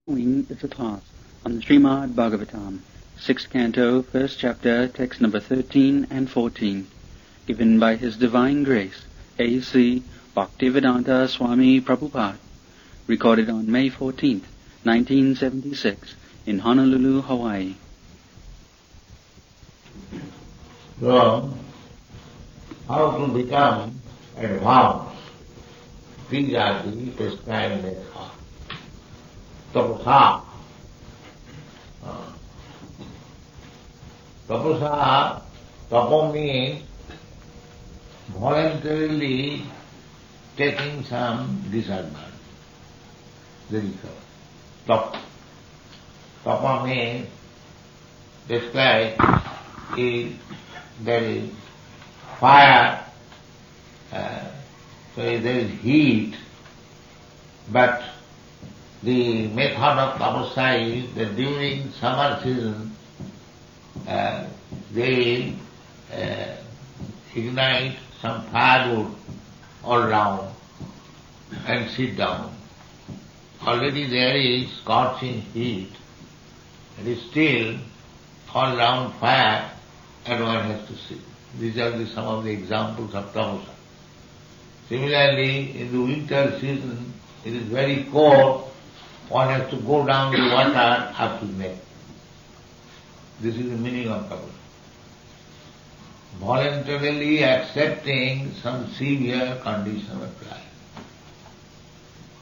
Following is a class on the Srimad Bhagavatam, 6th Canto, 1st Chapter, text number 13 and 14, given by His Divine Grace, A.C. Bhaktivedanta Swami Prabhupada, recorded on May 14th, 1976, in Honolulu, Hawaii. So, how to become advanced? These are the prescribed methods. Tapasa. Tapasa, tapa means voluntarily taking some disadvantage. That is tapa. Tapa means described is there is fire, so there is heat, but the method of tapasya is that during summer season they ignite some firewood all round and sit down. Already there is scorching heat, it is still all round fire and one has to sit. These are some of the examples of tapasya. Similarly, in the winter season it is very cold, one has to go down the water up to the neck. This is the meaning of tapasya. Voluntarily accepting some severe condition of life.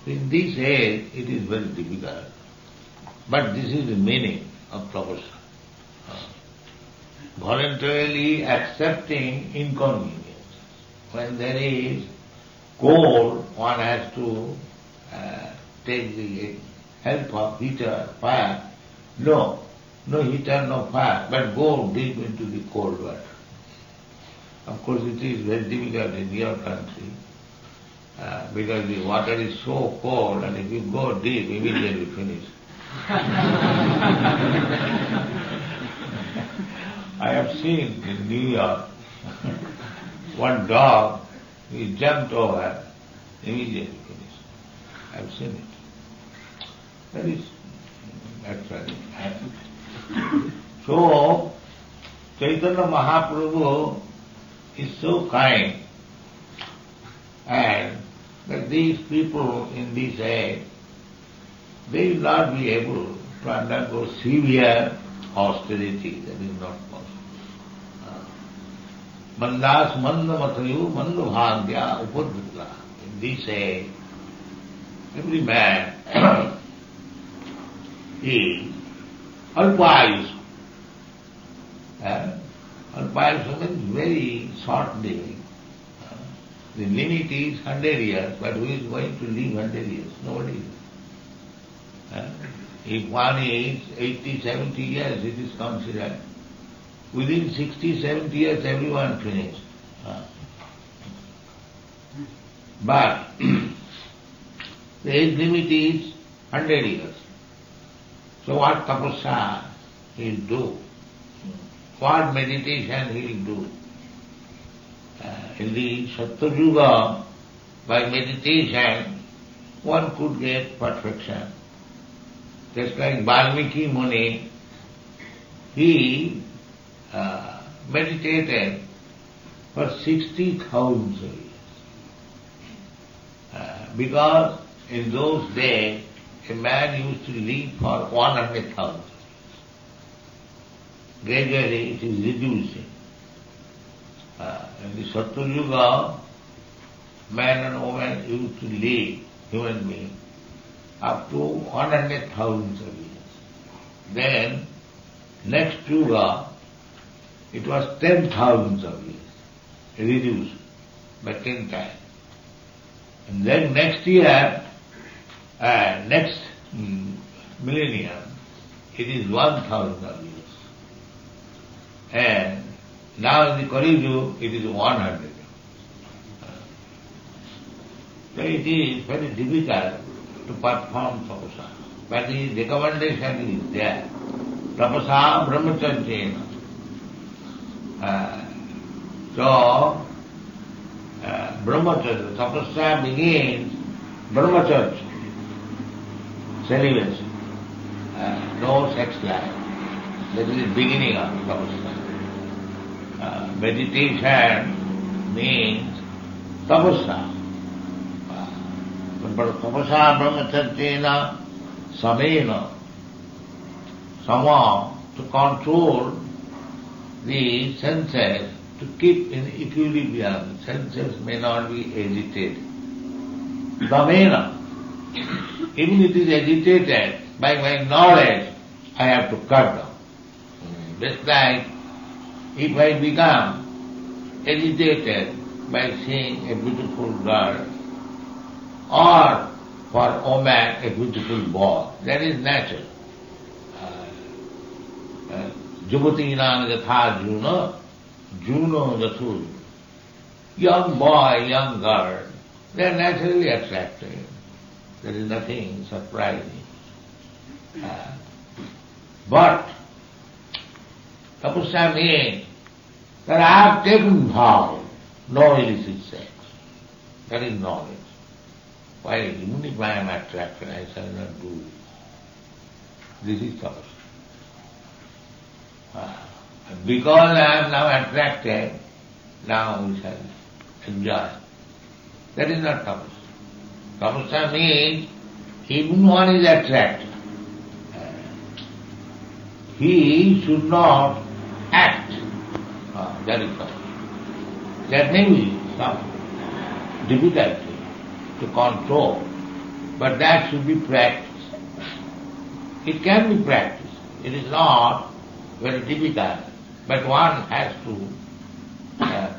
In this age it is very difficult, but this is the meaning of tapasya. Voluntarily accepting inconvenience. When there is cold, one has to take the help of heater, fire. No heater, no fire, but go deep into the cold water. Of course it is very difficult in your country because the water is so cold and if you go deep, immediately finish. I have seen in New York one dog, he jumped over, immediately finished. I have seen it. That is actually happening. So, Chaitanya Mahaprabhu is so kind and that these people in this age, they will not be able to undergo severe austerity. That is not possible. Mandas manda matayu manda bhagya upadvita. In this age, every man is alpayus. Alpayus means very short living. The limit is 100 years, but who is going to live 100 years? Nobody is. If one is 80, 70 years, it is considered. Within 60, 70 years, everyone finished. But the age limit is 100 years. So what tapasya he will do? What meditation he will do? In the Satyayuga, by meditation, one could get perfection. Just like Valmiki Muni, he meditated for 60,000 years. Because in those days, a man used to live for 100,000 years. Gradually it is reducing. In the Satyayuga, man and woman used to live, human being, up to 100,000 years. Then, next Yuga, it was 10,000 years, reduced by 10 times. And then next year, next millennium, it is 1,000 years. And now in the Kali Yuga, it is 100. So it is very difficult to perform tapasya. But the recommendation is there. Tapasa brahmacharya. So, brahmacharya, tapasya begins brahmacharya, celibacy. no sex life. That is the beginning of tapasya. Meditation means tapasya. Tapasya brahmacharyena samena, sama, to control the senses, to keep in equilibrium. Senses may not be agitated. Samena, even it is agitated, by my knowledge, I have to cut down. Just like if I become agitated by seeing a beautiful girl, or for a woman a beautiful boy, that is natural. Juvatinam yatha Juno jathu. Young boy, young girl, they are naturally attractive. There is nothing surprising. But tapasya means that I have taken vow, no illicit sex. That is knowledge. Why, even if I am attracted, I shall not do it. This is tapasya. Because I am now attracted, now we shall enjoy. That is not tapasya. Tapasya means even one is attracted, he should not act. That is tapasya. There may be some difficulty to control, but that should be practiced. It can be practiced. It is not very difficult, but one has to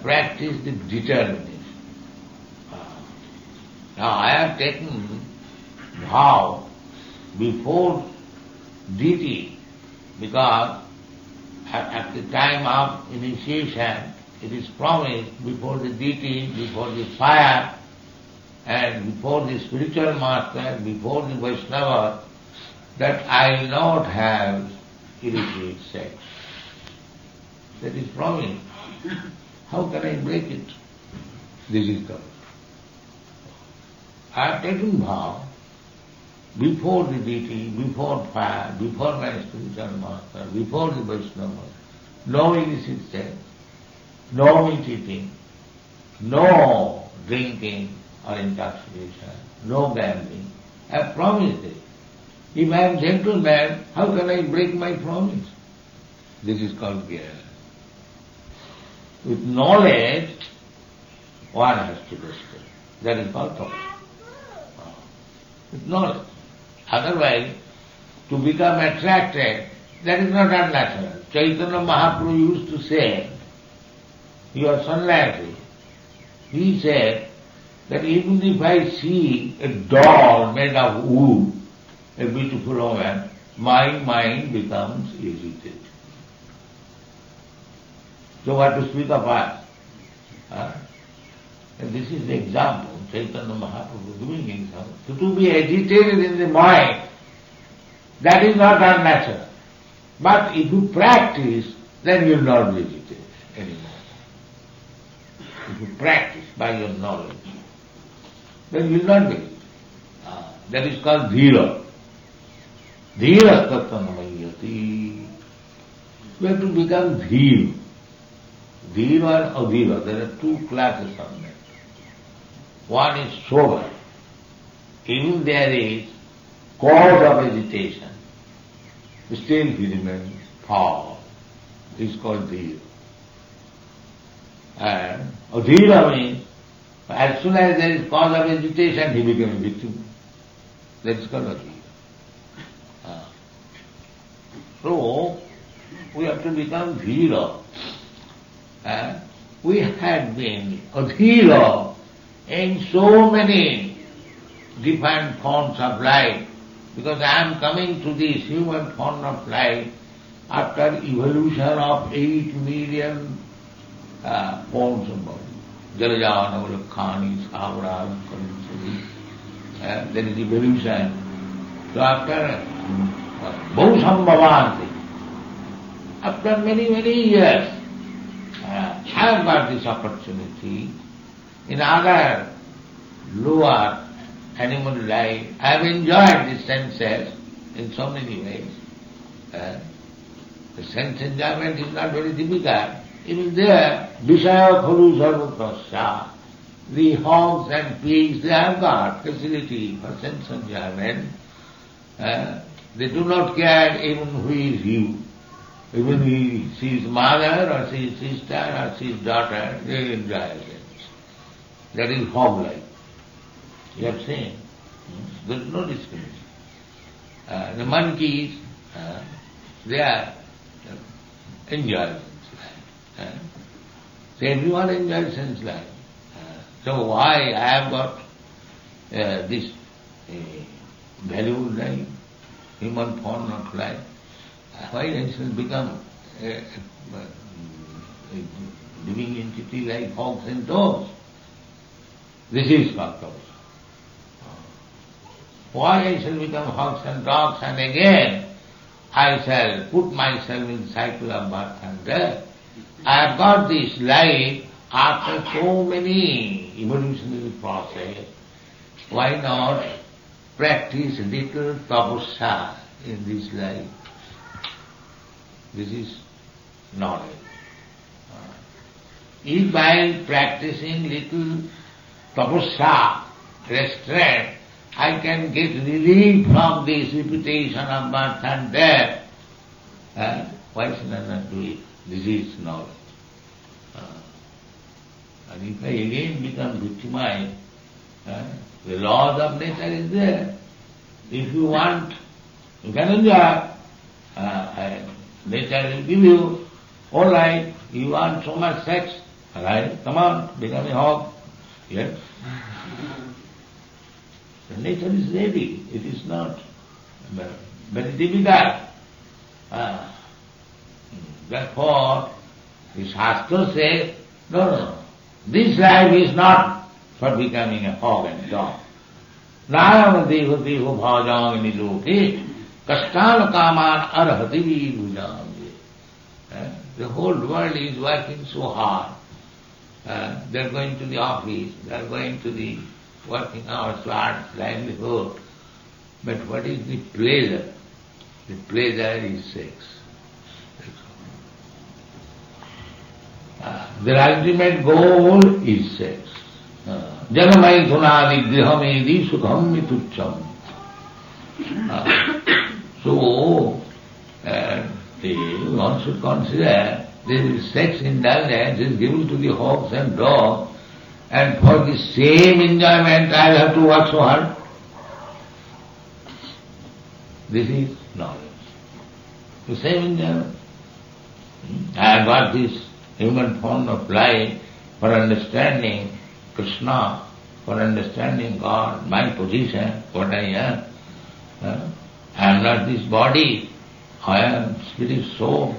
practice the determination. Now I have taken vow before deity, because at the time of initiation it is promised before the deity, before the fire, and before the spiritual master, before the Vaishnava, that I will not have illicit sex. That is promised. How can I break it? This is the. I have taken vow before the deity, before fire, before my spiritual master, before the Vaishnava, no illicit sex, no meat eating, no drinking or intoxication, no gambling. I have promised it. If I am gentleman, how can I break my promise? This is called Gyan. With knowledge, one has to respect. That is called tapasya. With knowledge. Otherwise, to become attracted, that is not unnatural. Chaitanya Mahaprabhu used to say, he was sannyasi. He said that even if I see a doll made of wood, a beautiful woman, my mind becomes agitated. So what to speak of us? And this is the example, Chaitanya Mahaprabhu giving example. So to be agitated in the mind, that is not unnatural. But if you practice, then you will not be agitated anymore. If you practice by your knowledge, then you will not be. That is called dhira. Dhira tattanamayati. You have to become dhira. Dhira and adhira. There are two classes of men. One is sober. Even there is cause of agitation, still he remains calm. This is called dhira. And adhira means, as soon as there is cause of agitation, he becomes a victim. That is called adhira. So, we have to become dhira. We had been adhira in so many different forms of life, because I am coming to this human form of life after evolution of 8 million forms of body. Jarajana, Lakhani, Savra, there is evolution. So after Bhusambhavanti, after many, many years, I have got this opportunity. In other lower animal life, I have enjoyed the senses, in so many ways. The sense enjoyment is not very difficult. Even there, Vishaya Khuru Sarvakrasya, the hogs and pigs, they have got facility for sense enjoyment. They do not care even who is you. Even if she is mother or she is sister or she is daughter, they enjoy it. That is hog-like. You have seen. There is no discrimination. The monkeys, they are enjoying sense life. So everyone enjoys sense life. So why I have got this valued life, human form of life? Why I shall become a living entity like hogs and dogs? This is purpose. Why I shall become hogs and dogs, and again I shall put myself in cycle of birth and death? I have got this life after so many evolutionary process. Why not practice little tapasya in this life? This is knowledge. If by practicing little tapasya, restraint, I can get relief from this repetition of birth and death, why should I not do it? This is knowledge. And if I again become victimized, the laws of nature is there. If you want, you can enjoy. Nature will give you. All right, you want so much sex, all right, come on, become a hog. Yes. The nature is ready. It is not very difficult. Therefore, the Shastra says, no. This life is not for becoming a hog and dog. Nayam deho deho bhajang niloke kastan kaman arhati bhujang. The whole world is working so hard. They are going to the office, they are going to the working hours to earn livelihood. But what is the pleasure? The pleasure is sex. Their ultimate goal is sex. Janamai thunadi grihamedi sukham mitucham. So, one should consider this sex indulgence is given to the hogs and dogs, and for the same enjoyment I will have to work so hard. This is knowledge. The same enjoyment. I have got this human form of life for understanding Krishna, for understanding God, my position, what I am. I am not this body, I am spirit soul.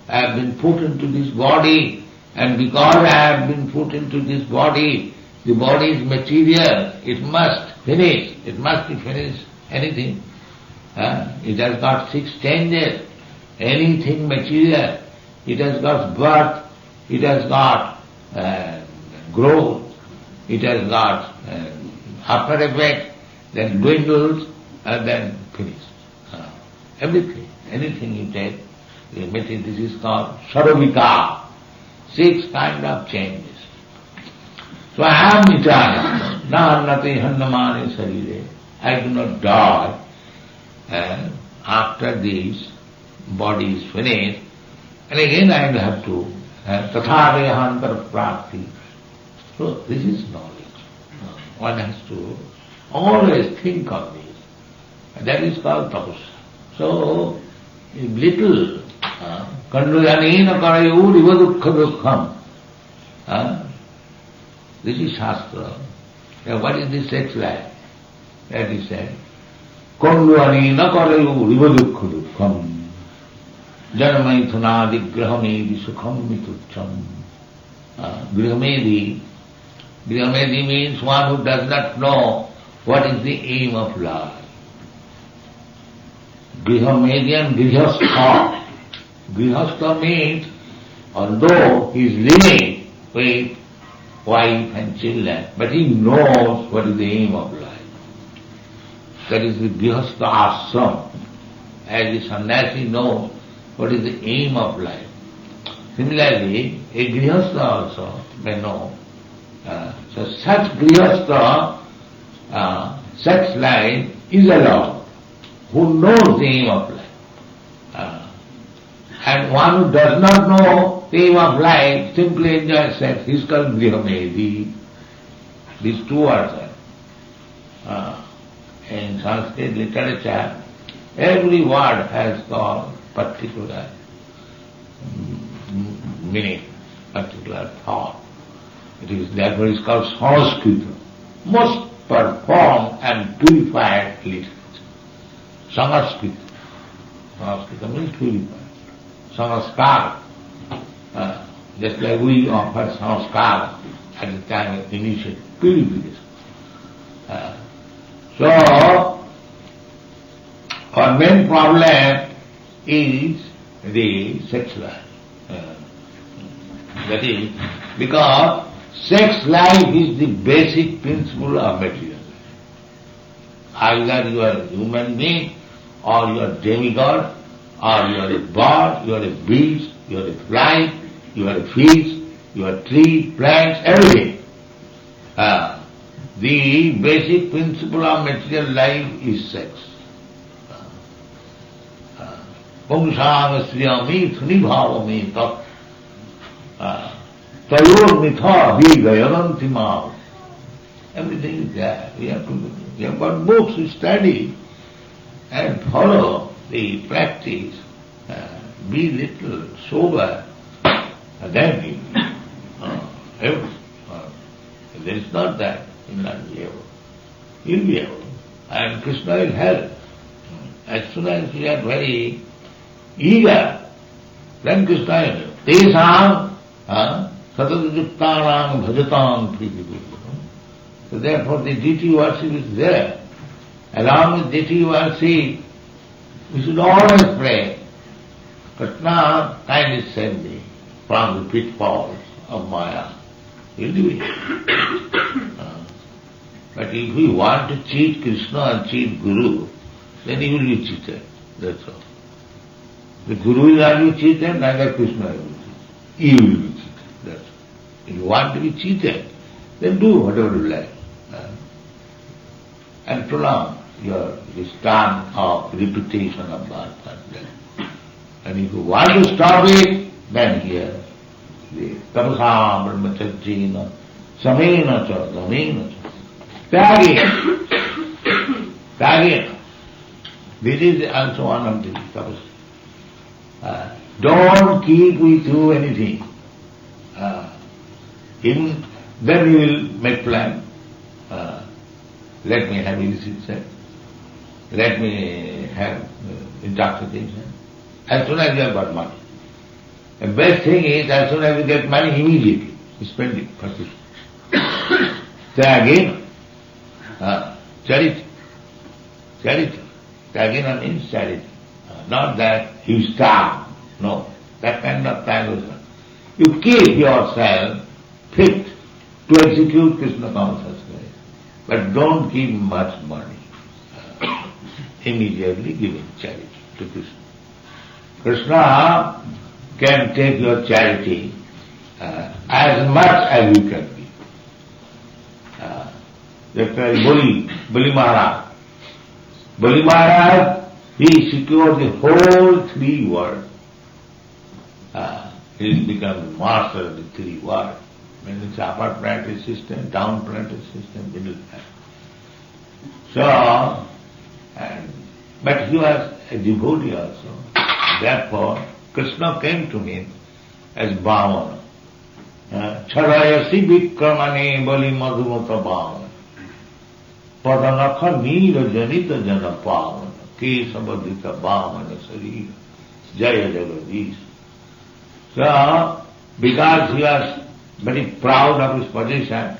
I have been put into this body, and because I have been put into this body, the body is material, it must finish, it must be finished, anything. It has got 6 changes, anything material, it has got birth, it has got growth, it has got after effect, then dwindles, and then finished. Everything, anything you take, this is called saravika, 6 kind of changes. So I am eternal, nahannati hannamani sarire, I do not die. After this body is finished, and again I will have to tathadehantar prapti. So this is knowledge. One has to always think of this. And that is called tapasya. So, if little kanduyanena karayur iva dukkha dukkham. This is Shastra. What is this sex life? That is said. Kanduyanena karayur iva dukkha dukkham. Janamaithunadi grahamedi sukham mitucham. Grahamedi means one who does not know what is the aim of life. Grihamedi and Grihastha. Grihastha means, although he is living with wife and children, but he knows what is the aim of life. That is the Grihastha ashram. as the sannyasi knows what is the aim of life. Similarly, a grihastha also may know. So such grihastha, sex life is allowed, who knows the aim of life. And one who does not know the aim of life simply enjoys sex. He is called grihamedi. These two words are. In Sanskrit literature, every word has got particular meaning, particular thought. Therefore it is called Sanskrit, most performed and purified literature. Sanskrit. Sanskrit means purified. Sanskar. Just like we offer sanskar at the time of initial purification. So, our main problem is the sex life. That is, because sex life is the basic principle of material life. Either you are a human being, or you are a demigod, or you are a bird, you are a beast, you are a fly, you are a fish, you are a tree, plants, everything. The basic principle of material life is sex. Pungsam sriyami thunibhavami tat tayor mitha vigayanantimam. Everything is there. We have got books to study and follow the practice. Be little sober, then everything. There is not that. He will not be able. He will be able. And Krishna will help. As soon as we are very eager, then Krishna will help. Tesam satatayuktanam bhajatam priti. So therefore the deity worship is there. Along with deity worship, we should always pray, Krishna, kindly save me from the pitfalls of Maya. He will do it. But if we want to cheat Krishna and cheat Guru, then he will be cheated. That's all. The Guru will not be cheated, neither Krishna will be cheated. He will be cheated. That's all. If you want to be cheated, then do whatever you like. And prolong this time of repetition of birth and death. And if you want to stop it, then here, the tapasam brahmacharjina samena cha dhamena cha tyagena. Tyagena. This is also one of the tapas. Don't keep with you anything. Then you will make plan. Let me have illicit sex. Let me have intoxication. As soon as you have got money. The best thing is, as soon as you get money, immediately you spend it for Krishna. Tyagena. Charity. Charity. Tyagena means charity. Not that you starve. No. That kind of tyagena. You keep yourself fit to execute Krishna consciousness. But don't give much money. Immediately giving charity to Krishna. Krishna can take your charity as much as you can give. That's why Bali Maharaj. Bali Maharaj, he secured the whole three worlds. He become master of the three worlds. When it's upper planetary system, down planetary system, middle planetary. So, but he was a devotee also. Therefore, Krishna came to him as Bhavana. Chadayasi vikramane bali madhumata bhavana. Padanakha nira janita jana pavana. Kesabadhita bhavana sarira. Jaya Jagadish. So, because he was very proud of his position,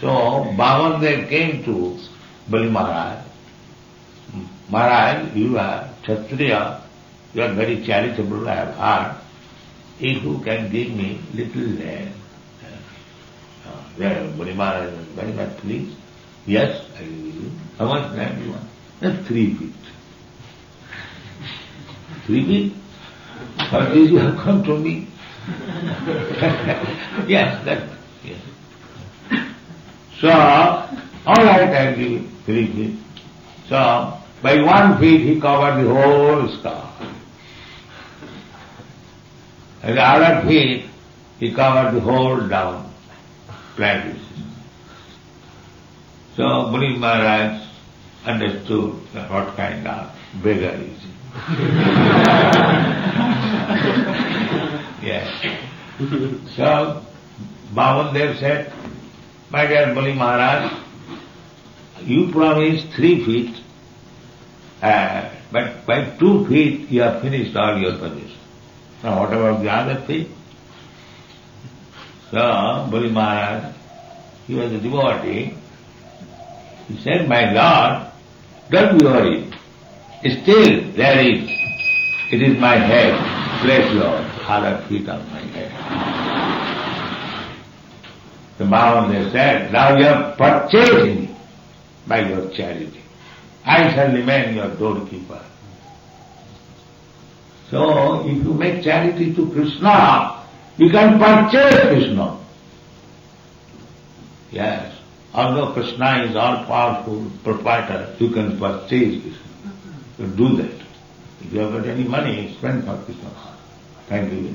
so Bhavandev came to Bali Maharaj. Maharaj, you are Kshatriya, you are very charitable, I have heard. If you can give me little land. Bali Maharaj was very much pleased. Yes, I will give you. How much land you want? Just 3 feet. 3 feet? For this you have come to me? Yes, that, yes. So, all right, I give you 3 feet. So, by 1 feet he covered the whole sky. And the other feet he covered the whole down planet. So, Muni Maharaj understood what kind of beggar is he. Yes. So, Bhavandev said, my dear Muni Maharaj, you promised 3 feet, but by 2 feet you have finished all your possessions. Now what about the other feet? So, Muni Maharaj, he was a devotee, he said, my Lord, don't be worried. Still there is, it is my head, place your other feet on my head. The Bhavandev said, now you have purchased me by your charity. I shall remain your doorkeeper. So, if you make charity to Krishna, you can purchase Krishna. Yes. Although Krishna is all-powerful proprietor, you can purchase Krishna. So do that. If you have got any money, spend for Krishna. Thank you.